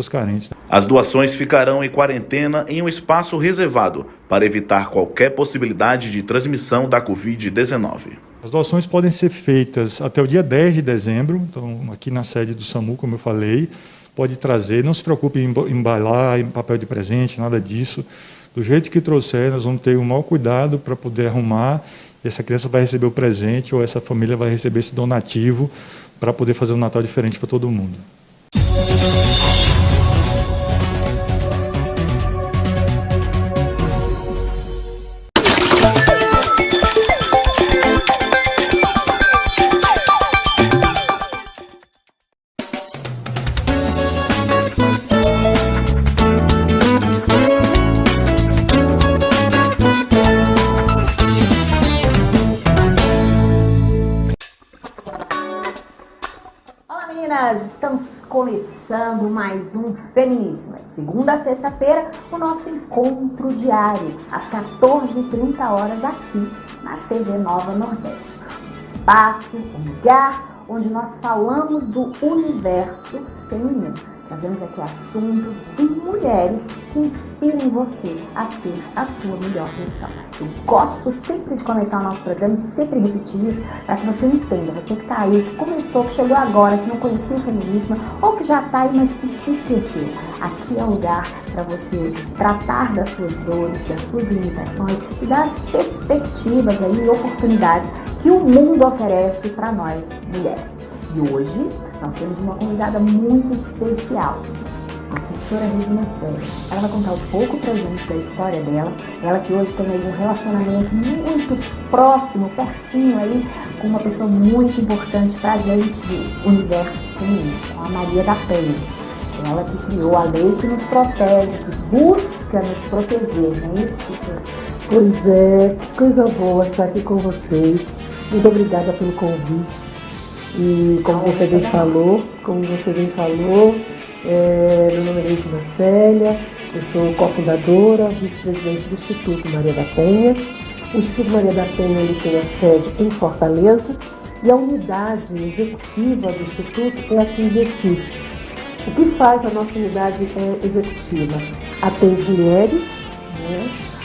carentes. As doações ficarão em quarentena em um espaço reservado para evitar qualquer possibilidade de transmissão da Covid-19. As doações podem ser feitas até o dia 10 de dezembro, então aqui na sede do SAMU, como eu falei, pode trazer, não se preocupe em embalar, em papel de presente, nada disso. Do jeito que trouxer, nós vamos ter o maior cuidado para poder arrumar, e essa criança vai receber o presente ou essa família vai receber esse donativo para poder fazer um Natal diferente para todo mundo. Estamos começando mais um Feminíssima. De segunda a sexta-feira, o nosso encontro diário, às 14h30 aqui na TV Nova Nordeste. Um espaço, um lugar onde nós falamos do universo feminino. Trazemos aqui assuntos e mulheres que inspirem você a ser a sua melhor versão. Eu gosto sempre de começar o nosso programa e sempre repetir isso para que você entenda. Você que está aí, que começou, que chegou agora, que não conhecia o feminismo ou que já está aí, mas que se esqueceu. Aqui é o lugar para você tratar das suas dores, das suas limitações e das perspectivas aí, e oportunidades que o mundo oferece para nós, mulheres. E hoje nós temos uma convidada muito especial, a professora Regina Célia. Ela vai contar um pouco pra gente da história dela. Ela que hoje tem aí um relacionamento muito próximo, pertinho aí, com uma pessoa muito importante pra gente do universo feminino, com a Maria da Penha. Ela que criou a lei que nos protege, que busca nos proteger, não é isso, professora? Pois é, que coisa boa estar aqui com vocês. Muito obrigada pelo convite. E como você bem falou, meu nome é Regina Célia, eu sou cofundadora, vice-presidente do Instituto Maria da Penha. O Instituto Maria da Penha ele tem a sede em Fortaleza e a unidade executiva do Instituto é aqui em Recife. O que faz a nossa unidade executiva? Atende mulheres,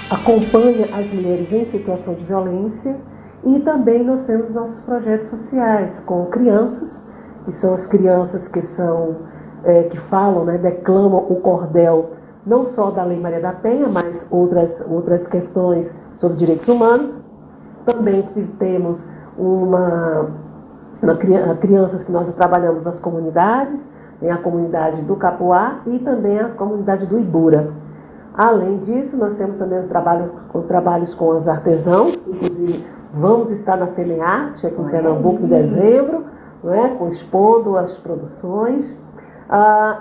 acompanha as mulheres em situação de violência. E também nós temos nossos projetos sociais com crianças, que são as crianças que falam, declamam o cordel, não só da Lei Maria da Penha, mas outras questões sobre direitos humanos. Também temos crianças que nós trabalhamos nas comunidades, a comunidade do Capoá e também a comunidade do Ibura. Além disso, nós temos também os trabalhos com os artesãos, inclusive vamos estar na FEMEARTE, aqui em Pernambuco, em dezembro, expondo as produções.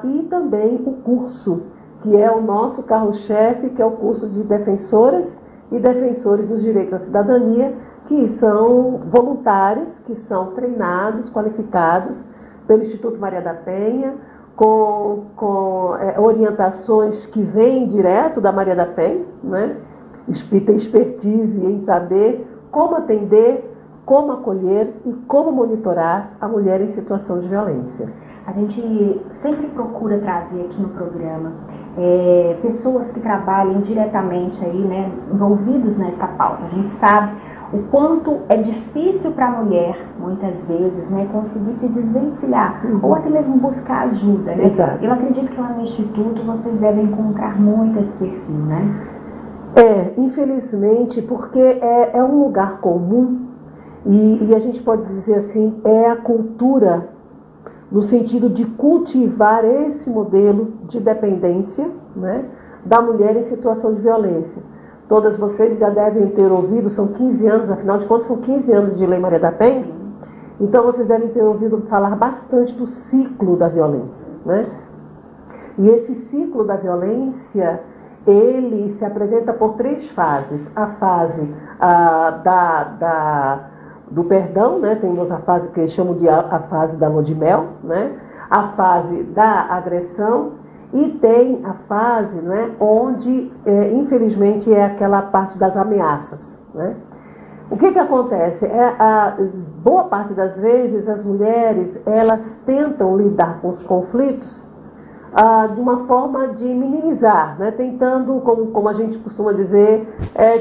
E também o curso, que é o nosso carro-chefe, que é o curso de defensoras e defensores dos direitos da cidadania, que são voluntários, que são treinados, qualificados pelo Instituto Maria da Penha, com orientações que vêm direto da Maria da Penha, tem expertise em saber como atender, como acolher e como monitorar a mulher em situação de violência. A gente sempre procura trazer aqui no programa pessoas que trabalhem diretamente aí, envolvidos nessa pauta. A gente sabe o quanto é difícil para a mulher, muitas vezes, conseguir se desvencilhar, ou até mesmo buscar ajuda, Exato. Eu acredito que lá no Instituto vocês devem encontrar muito esse perfil, Infelizmente, porque é um lugar comum e a gente pode dizer assim, é a cultura no sentido de cultivar esse modelo de dependência, da mulher em situação de violência. Todas vocês já devem ter ouvido, são 15 anos, afinal de contas são 15 anos de Lei Maria da Penha, então vocês devem ter ouvido falar bastante do ciclo da violência. E esse ciclo da violência, ele se apresenta por 3 fases. A fase do perdão, temos a fase que eles chamam de a fase da lua de mel, a fase da agressão e tem a fase onde, infelizmente, é aquela parte das ameaças. O que acontece? Boa parte das vezes as mulheres elas tentam lidar com os conflitos de uma forma de minimizar, né? Tentando, como a gente costuma dizer,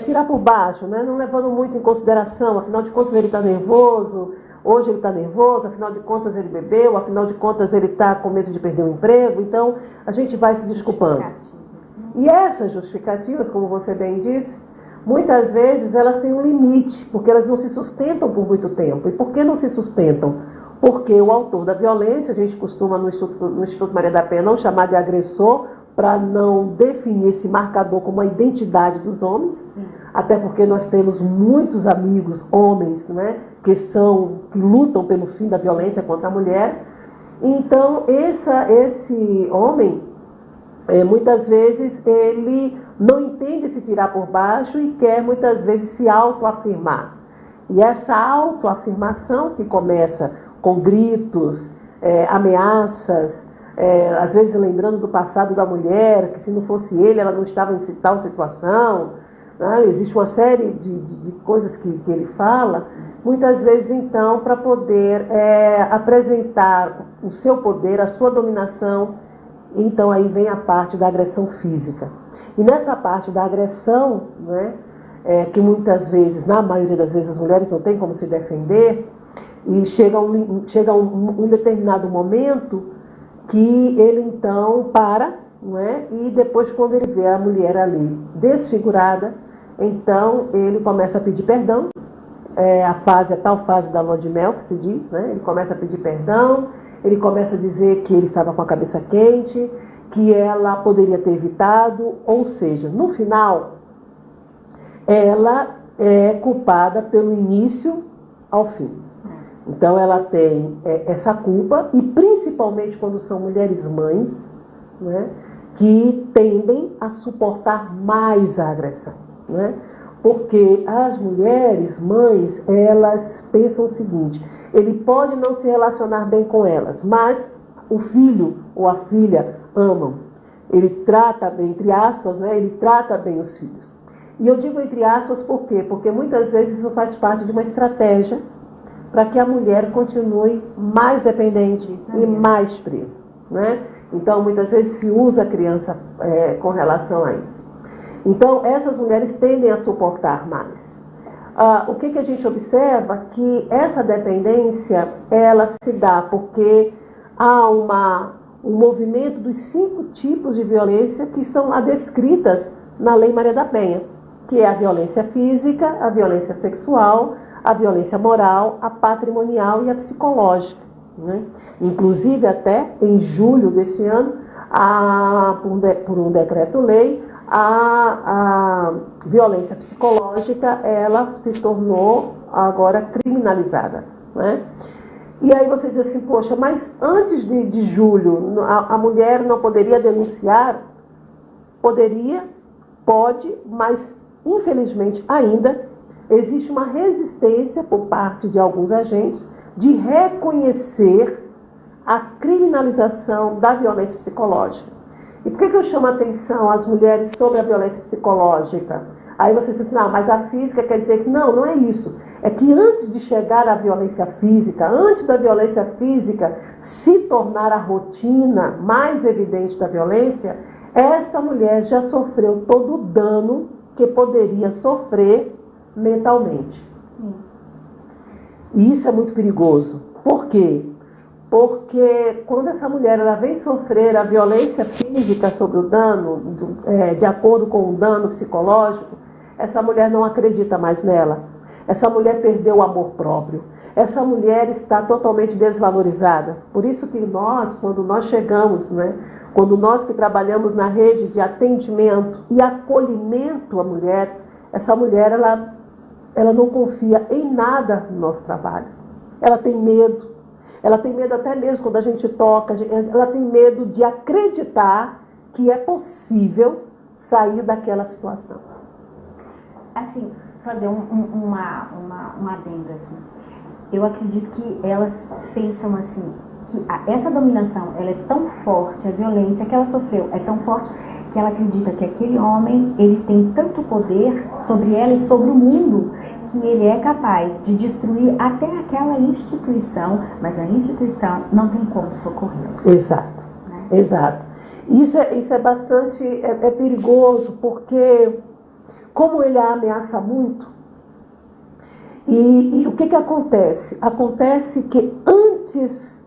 tirar por baixo, né? Não levando muito em consideração, afinal de contas ele está nervoso, hoje ele está nervoso, afinal de contas ele bebeu, afinal de contas ele está com medo de perder o emprego, então a gente vai se desculpando. E essas justificativas, como você bem disse, muitas vezes elas têm um limite, porque elas não se sustentam por muito tempo. E por que não se sustentam? Porque o autor da violência, a gente costuma no Instituto Maria da Penha não chamar de agressor, para não definir esse marcador como a identidade dos homens. Sim. Até porque nós temos muitos amigos homens, né, que lutam pelo fim da violência contra a mulher. Então, esse homem, muitas vezes, ele não entende se tirar por baixo e quer, muitas vezes, se autoafirmar. E essa autoafirmação, que começa com gritos, ameaças, às vezes lembrando do passado da mulher, que se não fosse ele, ela não estava em tal situação, né? Existe uma série de coisas que ele fala, muitas vezes, então, para poder apresentar o seu poder, a sua dominação. Então aí vem a parte da agressão física. E nessa parte da agressão, né, que muitas vezes, na maioria das vezes, as mulheres não têm como se defender, e chega um determinado momento que ele então para, não é? E depois, quando ele vê a mulher ali desfigurada, então ele começa a pedir perdão, a tal fase da lua de mel que se diz, né? Ele começa a pedir perdão, ele começa a dizer que ele estava com a cabeça quente, que ela poderia ter evitado, ou seja, no final, ela é culpada pelo início ao fim. Então ela tem essa culpa, e principalmente quando são mulheres mães, né, que tendem a suportar mais a agressão, né? Porque as mulheres mães, elas pensam o seguinte: ele pode não se relacionar bem com elas, mas o filho ou a filha amam. Ele trata bem, entre aspas, né, ele trata bem os filhos. E eu digo entre aspas por quê? Porque muitas vezes isso faz parte de uma estratégia para que a mulher continue mais dependente e mais presa, né? Então, muitas vezes se usa a criança com relação a isso. Então, essas mulheres tendem a suportar mais. O que a gente observa? Que essa dependência, ela se dá porque há um movimento dos 5 tipos de violência que estão lá descritas na Lei Maria da Penha, que é a violência física, a violência sexual, a violência moral, a patrimonial e a psicológica, né? Inclusive, até em julho deste ano, por um decreto-lei, a violência psicológica, ela se tornou agora criminalizada, né? E aí você diz assim: poxa, mas antes de julho, a mulher não poderia denunciar? Poderia, pode, mas infelizmente ainda existe uma resistência por parte de alguns agentes de reconhecer a criminalização da violência psicológica. E por que eu chamo a atenção às mulheres sobre a violência psicológica? Aí você diz assim: mas a física quer dizer que não é isso. É que antes de chegar à violência física, antes da violência física se tornar a rotina mais evidente da violência, esta mulher já sofreu todo o dano que poderia sofrer mentalmente. Sim. E isso é muito perigoso. Por quê? Porque quando essa mulher ela vem sofrer a violência física sobre o dano, de acordo com o dano psicológico, essa mulher não acredita mais nela. Essa mulher perdeu o amor próprio. Essa mulher está totalmente desvalorizada. Por isso que nós, quando nós chegamos, né, quando nós que trabalhamos na rede de atendimento e acolhimento à mulher, essa mulher ela não confia em nada no nosso trabalho. Ela tem medo. Ela tem medo até mesmo quando a gente toca. Ela tem medo de acreditar que é possível sair daquela situação. Assim, fazer um adendo aqui. Eu acredito que elas pensam assim, que essa dominação, ela é tão forte, a violência que ela sofreu é tão forte, que ela acredita que aquele homem, ele tem tanto poder sobre ela e sobre o mundo, que ele é capaz de destruir até aquela instituição, mas a instituição não tem como socorrê-la. Exato, né? Exato. Isso é bastante perigoso, porque como ele a ameaça muito, e o que acontece? Acontece que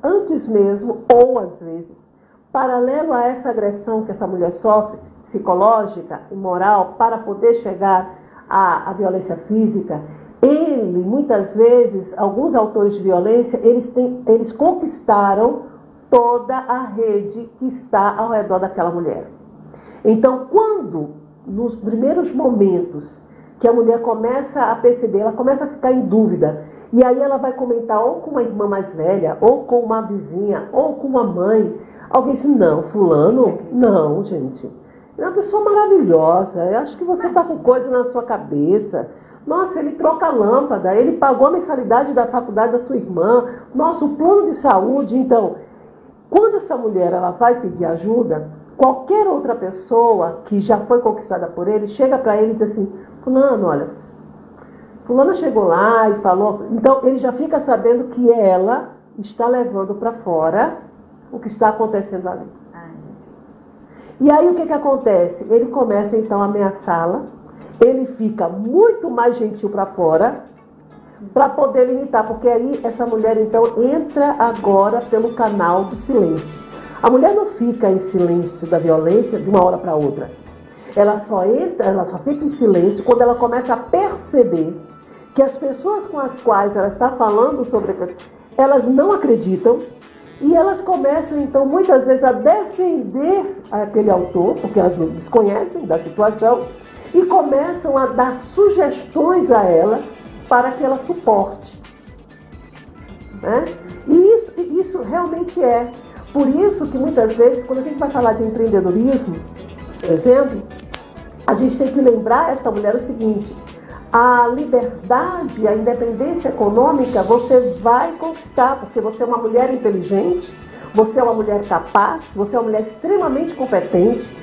antes mesmo, ou às vezes, paralelo a essa agressão que essa mulher sofre, psicológica e moral, para poder chegar à violência física, muitas vezes, alguns autores de violência, eles conquistaram toda a rede que está ao redor daquela mulher. Então, quando, nos primeiros momentos, que a mulher começa a perceber, ela começa a ficar em dúvida, e aí ela vai comentar ou com uma irmã mais velha, ou com uma vizinha, ou com uma mãe, alguém diz, não, fulano, não, gente, é uma pessoa maravilhosa, eu acho que você está com coisa na sua cabeça. Nossa, ele troca a lâmpada, ele pagou a mensalidade da faculdade da sua irmã, nossa, o plano de saúde. Então, quando essa mulher ela vai pedir ajuda, qualquer outra pessoa que já foi conquistada por ele, chega para ele e diz assim, fulano, olha, fulana chegou lá e falou. Então, ele já fica sabendo que ela está levando para fora o que está acontecendo ali. E aí, o que acontece? Ele começa, então, a ameaçá-la. Ele fica muito mais gentil para fora, para poder limitar, porque aí essa mulher, então, entra agora pelo canal do silêncio. A mulher não fica em silêncio da violência de uma hora para outra. Ela só fica em silêncio quando ela começa a perceber que as pessoas com as quais ela está falando sobre elas não acreditam, e elas começam, então, muitas vezes a defender aquele autor, porque elas não desconhecem da situação, e começam a dar sugestões a ela para que ela suporte. Né? E isso realmente é. Por isso que muitas vezes, quando a gente vai falar de empreendedorismo, por exemplo, a gente tem que lembrar essa mulher o seguinte: a liberdade, a independência econômica você vai conquistar, porque você é uma mulher inteligente, você é uma mulher capaz, você é uma mulher extremamente competente.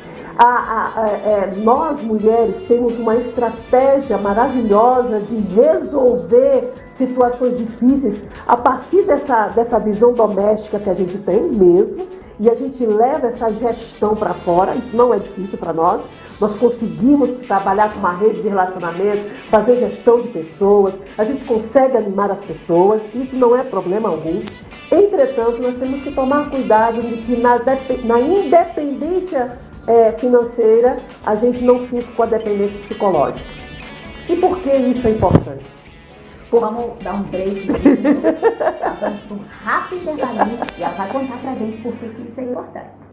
Nós, mulheres, temos uma estratégia maravilhosa de resolver situações difíceis a partir dessa visão doméstica que a gente tem mesmo, e a gente leva essa gestão para fora. Isso não é difícil para nós. Nós conseguimos trabalhar com uma rede de relacionamentos, fazer gestão de pessoas, a gente consegue animar as pessoas, isso não é problema algum. Entretanto, nós temos que tomar cuidado de que na independência financeira, a gente não fica com a dependência psicológica. E por que isso é importante? Vamos dar um break. Nós vamos por um rápido intervalinho e ela vai contar pra gente por que isso é importante.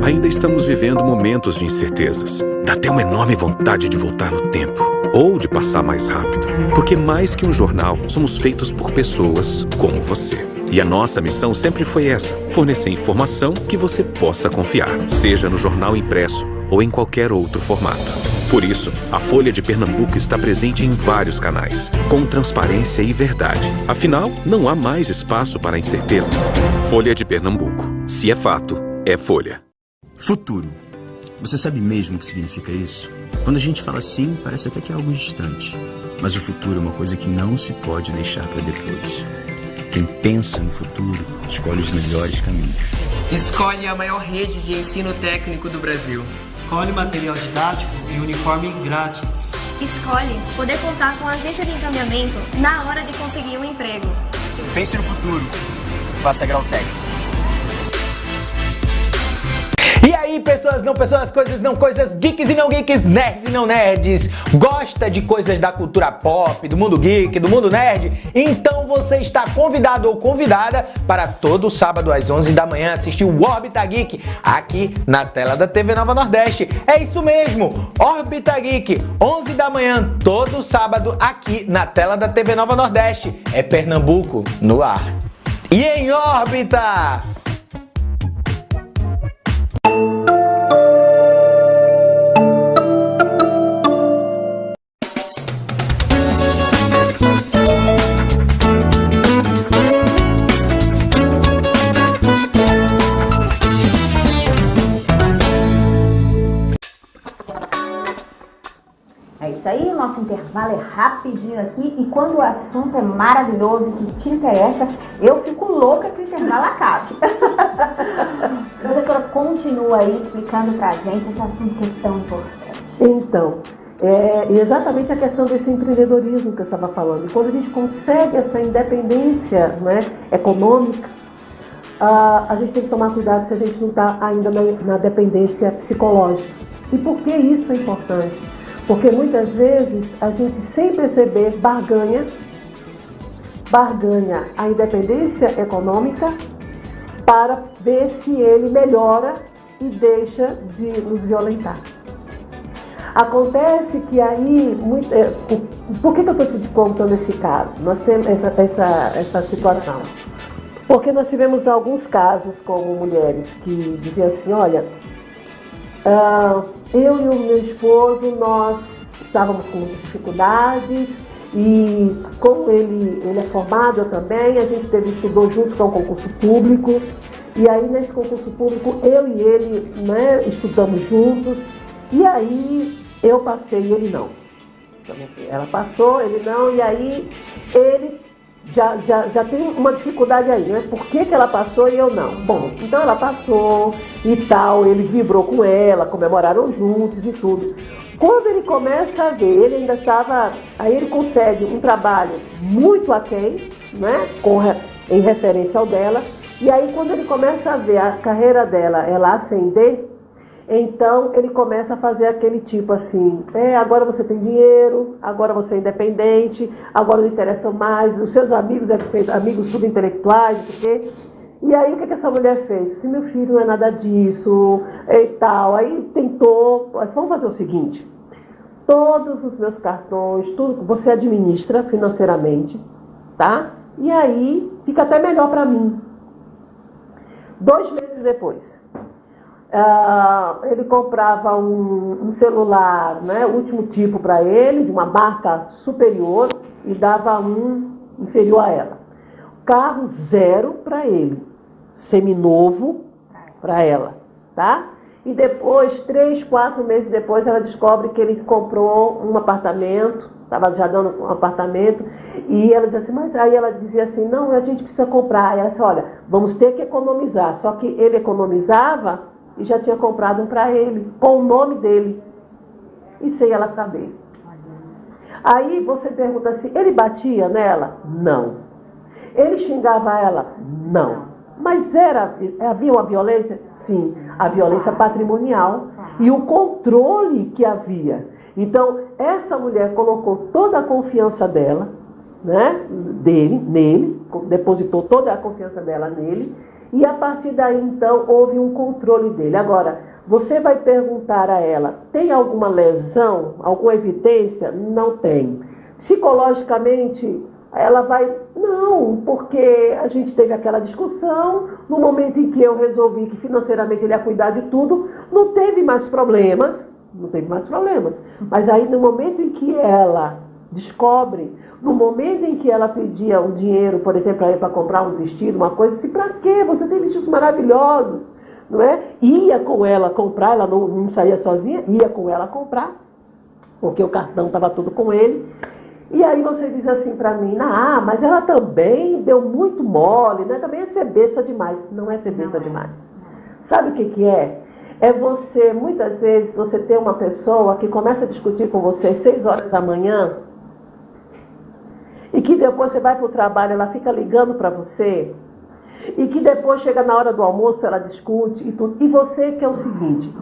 Ainda estamos vivendo momentos de incertezas. Dá até uma enorme vontade de voltar no tempo. Ou de passar mais rápido. Porque mais que um jornal, somos feitos por pessoas como você. E a nossa missão sempre foi essa: fornecer informação que você possa confiar. Seja no jornal impresso ou em qualquer outro formato. Por isso, a Folha de Pernambuco está presente em vários canais, com transparência e verdade. Afinal, não há mais espaço para incertezas. Folha de Pernambuco. Se é fato, é Folha. Futuro. Você sabe mesmo o que significa isso? Quando a gente fala assim, parece até que é algo distante. Mas o futuro é uma coisa que não se pode deixar para depois. Quem pensa no futuro, escolhe os melhores caminhos. Escolhe a maior rede de ensino técnico do Brasil. Escolhe material didático e uniforme grátis. Escolhe poder contar com a agência de encaminhamento na hora de conseguir um emprego. Pense no futuro. Faça grau técnico. E aí, pessoas, não pessoas, coisas, não coisas, geeks e não geeks, nerds e não nerds, gosta de coisas da cultura pop, do mundo geek, do mundo nerd? Então você está convidado ou convidada para todo sábado às 11 da manhã assistir o Órbita Geek aqui na tela da TV Nova Nordeste. É isso mesmo, Órbita Geek, 11 da manhã, todo sábado aqui na tela da TV Nova Nordeste. É Pernambuco no ar. E em órbita! É isso aí, o nosso intervalo é rapidinho aqui e quando o assunto é maravilhoso, que tinta é essa, eu fico louca que o intervalo acabe. Professora, continua aí explicando pra gente esse assunto que é tão importante. Então, exatamente a questão desse empreendedorismo que eu estava falando. Quando a gente consegue essa independência, né, econômica, a gente tem que tomar cuidado se a gente não está ainda na dependência psicológica. E por que isso é importante? Porque muitas vezes a gente, sem perceber, barganha a independência econômica para ver se ele melhora e deixa de nos violentar. Acontece que aí, por que eu estou te contando esse caso? Nós temos essa situação. Porque nós tivemos alguns casos como mulheres que diziam assim, olha, eu e o meu esposo, nós estávamos com muitas dificuldades e como ele é formado, eu também, a gente estudou juntos para um concurso público e aí nesse concurso público eu e ele, né, estudamos juntos e aí eu passei e ele não. Ela passou, ele não, e aí ele já tem uma dificuldade aí, né? Por que ela passou e eu não? Bom, então ela passou e tal, ele vibrou com ela, comemoraram juntos e tudo. Quando ele começa a ver, ele ainda estava, aí ele consegue um trabalho muito aquém, né? Em referência ao dela, e aí quando ele começa a ver a carreira dela, ela ascender, então ele começa a fazer aquele tipo assim, agora você tem dinheiro, agora você é independente, agora não interessa mais, os seus amigos devem ser amigos tudo intelectuais, porque... E aí o que essa mulher fez? Se meu filho não é nada disso e tal, aí tentou, vamos fazer o seguinte, todos os meus cartões, tudo você administra financeiramente, tá? E aí fica até melhor para mim. 2 meses depois... ele comprava um celular, né, último tipo para ele, de uma marca superior, e dava um inferior a ela. Carro 0 para ele, seminovo para ela, tá? E depois, 3, 4 meses depois, ela descobre que ele comprou um apartamento, estava já dando um apartamento, e ela dizia assim, mas aí ela dizia assim, não, a gente precisa comprar. Aí ela disse, olha, vamos ter que economizar. Só que ele economizava e já tinha comprado um para ele, com o nome dele, e sem ela saber. Aí você pergunta assim, ele batia nela? Não. Ele xingava ela? Não. Mas havia uma violência? Sim, a violência patrimonial e o controle que havia. Então, essa mulher colocou toda a confiança dela, né, nele, depositou toda a confiança dela nele, e a partir daí, então, houve um controle dele. Agora, você vai perguntar a ela, tem alguma lesão, alguma evidência? Não tem. Psicologicamente, ela vai, não, porque a gente teve aquela discussão, no momento em que eu resolvi que financeiramente ele ia cuidar de tudo, não teve mais problemas. Mas aí, no momento em que ela descobre, no momento em que ela pedia um dinheiro, por exemplo, para comprar um vestido, uma coisa assim, para quê? Você tem vestidos maravilhosos, não é? Ia com ela comprar, ela não saía sozinha, ia com ela comprar, porque o cartão estava tudo com ele. E aí você diz assim para mim, mas ela também deu muito mole, né? Também é ser besta demais. Não é ser besta demais. Sabe o que é? É você, muitas vezes, você ter uma pessoa que começa a discutir com você às 6 horas da manhã, e que depois você vai para o trabalho, ela fica ligando para você, e que depois chega na hora do almoço, ela discute e tudo. E você quer o seguinte,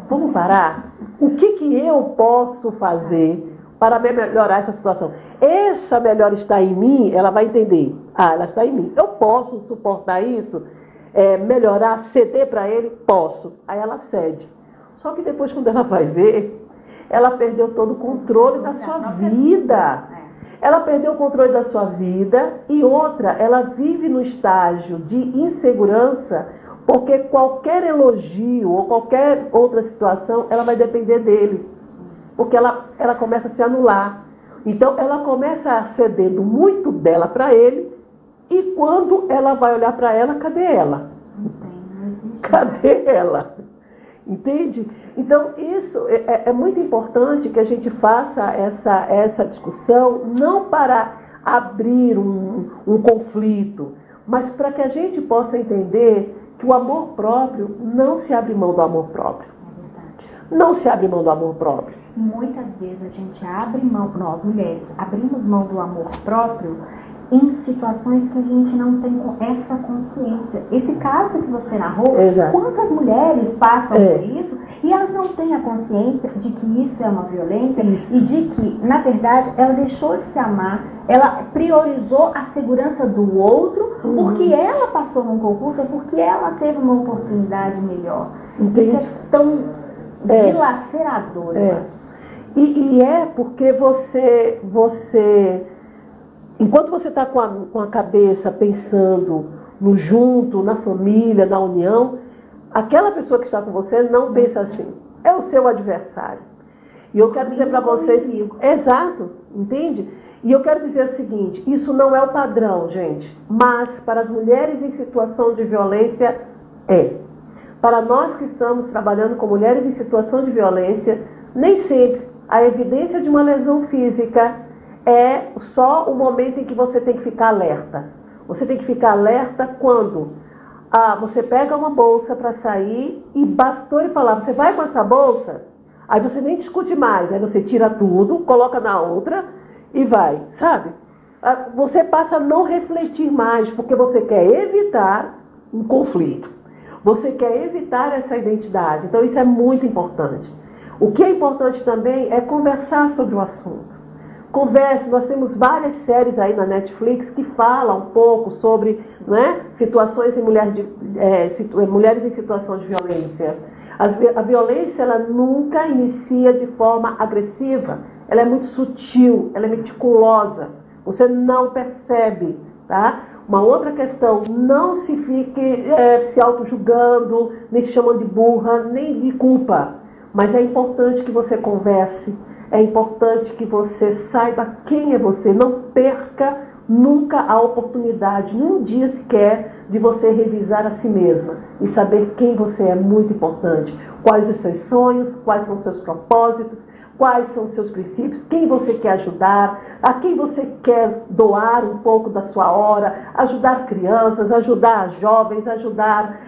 vamos parar? O que eu posso fazer para melhorar essa situação? Essa melhora está em mim, ela vai entender. Ela está em mim. Eu posso suportar isso? Melhorar, ceder para ele? Posso. Aí ela cede. Só que depois, quando ela vai ver, ela perdeu todo o controle da sua vida. Ela perdeu o controle da sua vida e outra, ela vive no estágio de insegurança, porque qualquer elogio ou qualquer outra situação, ela vai depender dele. Porque ela começa a se anular. Então, ela começa cedendo muito dela para ele, e quando ela vai olhar para ela, cadê ela? Cadê ela? Entende? Então, isso é muito importante que a gente faça essa discussão, não para abrir um conflito, mas para que a gente possa entender que o amor próprio não se abre mão do amor próprio. Não se abre mão do amor próprio. Muitas vezes a gente abre mão, nós mulheres, abrimos mão do amor próprio em situações que a gente não tem essa consciência. Esse caso que você narrou, exato, quantas mulheres passam por isso e elas não têm a consciência de que isso é uma violência e de que, na verdade, ela deixou de se amar, ela priorizou a segurança do outro porque ela passou num concurso, porque ela teve uma oportunidade melhor. Isso é tão dilacerador, eu acho. E é porque você enquanto você está com a cabeça pensando no junto, na família, na união, aquela pessoa que está com você não pensa assim. É o seu adversário. E eu quero dizer para vocês... Exato, entende? E eu quero dizer o seguinte, isso não é o padrão, gente. Mas para as mulheres em situação de violência, é. Para nós que estamos trabalhando com mulheres em situação de violência, nem sempre a evidência de uma lesão física é só o momento em que você tem que ficar alerta. Você tem que ficar alerta quando você pega uma bolsa para sair e bastou ele falar, você vai com essa bolsa? Aí você nem discute mais, aí você tira tudo, coloca na outra e vai, sabe? Você passa a não refletir mais, porque você quer evitar um conflito. Você quer evitar essa identidade. Então isso é muito importante. O que é importante também é conversar sobre o assunto. Converse, nós temos várias séries aí na Netflix que falam um pouco sobre, né, situações em mulheres em situação de violência. A violência, ela nunca inicia de forma agressiva. Ela é muito sutil, ela é meticulosa. Você não percebe, tá? Uma outra questão, não se fique se auto-julgando, nem se chamando de burra, nem de culpa. Mas é importante que você converse. É importante que você saiba quem é você. Não perca nunca a oportunidade, num dia sequer, de você revisar a si mesma. E saber quem você é muito importante. Quais os seus sonhos, quais são os seus propósitos, quais são os seus princípios, quem você quer ajudar, a quem você quer doar um pouco da sua hora, ajudar crianças, ajudar jovens, ajudar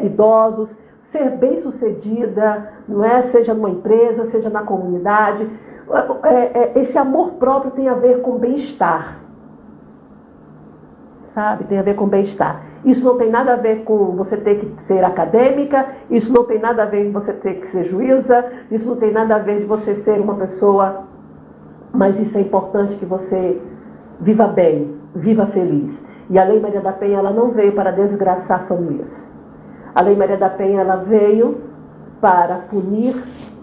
idosos. Ser bem-sucedida, não é? Seja numa empresa, seja na comunidade. Esse amor próprio tem a ver com bem-estar. Sabe? Tem a ver com bem-estar. Isso não tem nada a ver com você ter que ser acadêmica, isso não tem nada a ver com você ter que ser juíza, isso não tem nada a ver de você ser uma pessoa... Mas isso é importante que você viva bem, viva feliz. E a Lei Maria da Penha, ela não veio para desgraçar famílias. A Lei Maria da Penha, ela veio para punir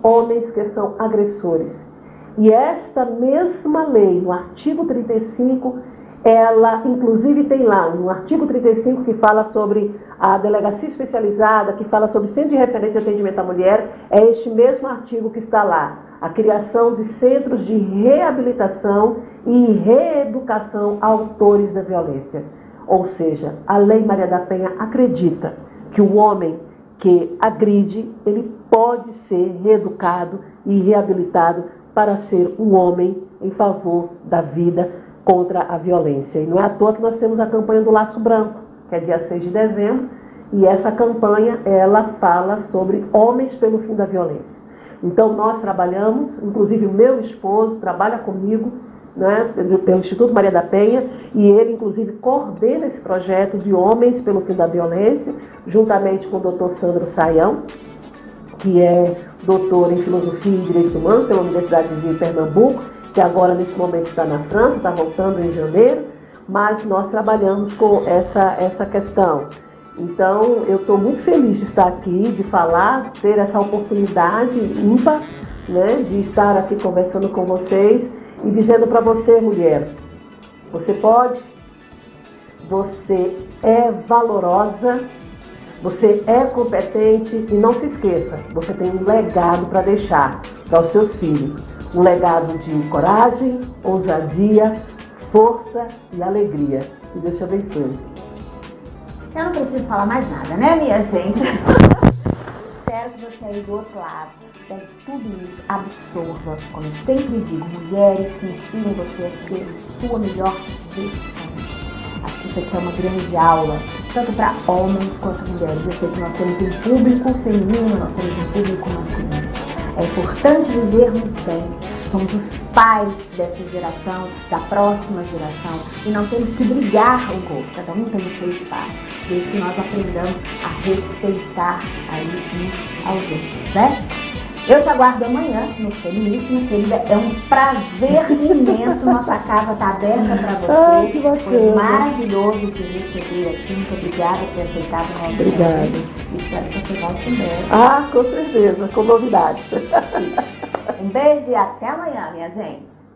homens que são agressores. E esta mesma lei, no artigo 35, ela inclusive tem lá, no artigo 35, que fala sobre a delegacia especializada, que fala sobre centro de referência de atendimento à mulher, é este mesmo artigo que está lá. A criação de centros de reabilitação e reeducação a autores da violência. Ou seja, a Lei Maria da Penha acredita que o homem que agride, ele pode ser reeducado e reabilitado para ser um homem em favor da vida contra a violência. E não é à toa que nós temos a campanha do Laço Branco, que é dia 6 de dezembro, e essa campanha, ela fala sobre homens pelo fim da violência. Então nós trabalhamos, inclusive o meu esposo trabalha comigo, né, pelo Instituto Maria da Penha, e ele, inclusive, coordena esse projeto de Homens pelo Fim da Violência, juntamente com o Dr. Sandro Saião, que é doutor em Filosofia e Direitos Humanos pela Universidade de Pernambuco, que agora, nesse momento, está na França, está voltando em janeiro, mas nós trabalhamos com essa questão. Então, eu estou muito feliz de estar aqui, de falar, ter essa oportunidade ímpar, né, de estar aqui conversando com vocês, e dizendo para você, mulher, você pode, você é valorosa, você é competente e não se esqueça, você tem um legado para deixar para os seus filhos. Um legado de coragem, ousadia, força e alegria. Que Deus te abençoe. Eu não preciso falar mais nada, né, minha gente? Espero quero que você aí do outro lado pegue tudo isso, absorva, como eu sempre digo, mulheres que inspiram você a ser sua melhor versão. Acho que isso aqui é uma grande aula, tanto para homens quanto mulheres. Eu sei que nós temos um público feminino, nós temos um público masculino. É importante vivermos bem. Somos os pais dessa geração, da próxima geração, e não temos que brigar o gol. Cada um tem o seu espaço, desde que nós aprendamos a respeitar aí uns aos outros, né? Eu te aguardo amanhã no Feminíssima, querida. É um prazer imenso. Nossa casa está aberta para você. Que bacana. Foi maravilhoso te receber aqui. Muito obrigada por ter aceitado o nosso convite. Espero que você volte em breve. Com certeza, com novidades. Um beijo e até amanhã, minha gente.